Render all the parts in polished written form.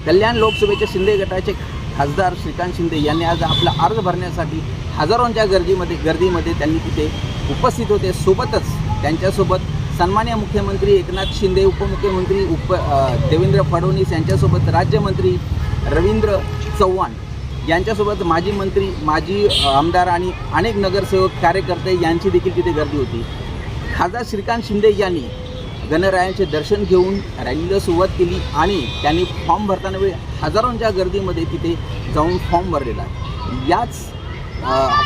कल्याण लोकसभेचे शिंदे गटाचे खासदार श्रीकांत शिंदे यांनी आज आपला अर्ज भरण्यासाठी हजारोंच्या गर्दीमध्ये त्यांनी तिथे उपस्थित होते। सोबतच त्यांच्यासोबत सन्माननीय मुख्यमंत्री एकनाथ शिंदे, उपमुख्यमंत्री देवेंद्र फडणवीस यांच्यासोबत राज्यमंत्री रवींद्र चव्हाण यांच्यासोबत माजी मंत्री, माजी आमदार आणि अनेक नगरसेवक, कार्यकर्ते यांची देखील तिथे गर्दी होती। खासदार श्रीकांत शिंदे यांनी गणरायांचे दर्शन घेऊन रॅलीला सुरुवात केली आणि त्यांनी फॉर्म भरताना वेळी हजारोंच्या गर्दीमध्ये तिथे जाऊन फॉर्म भरलेला आहे। याच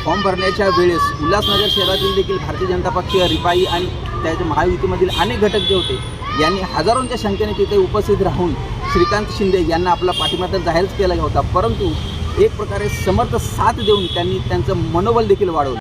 फॉर्म भरण्याच्या वेळेस उल्हासनगर शहरातील देखील भारतीय जनता पक्ष, रिपाई आणि त्याच्या महायुतीमधील अनेक घटक जे होते यांनी हजारोंच्या संख्येने तिथे उपस्थित राहून श्रीकांत शिंदे यांना आपला पाठिंबा तर जाहीरच केला होता, परंतु एक प्रकारे समर्थ साथ देऊन त्यांनी त्यांचं मनोबल देखील वाढवलं।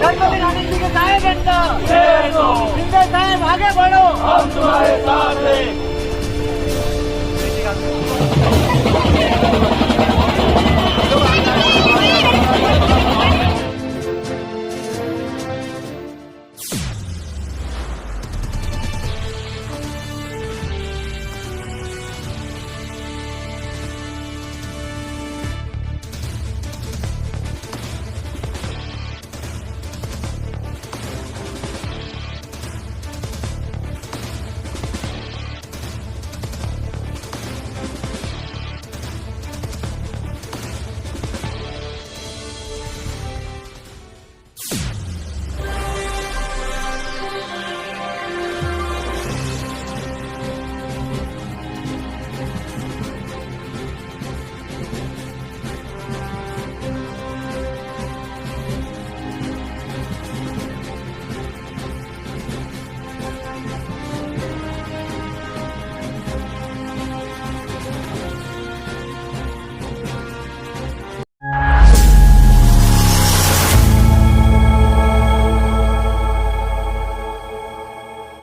गणपति रानी जी के साए जनता, शिंदे साहेब आगे बढ़ो।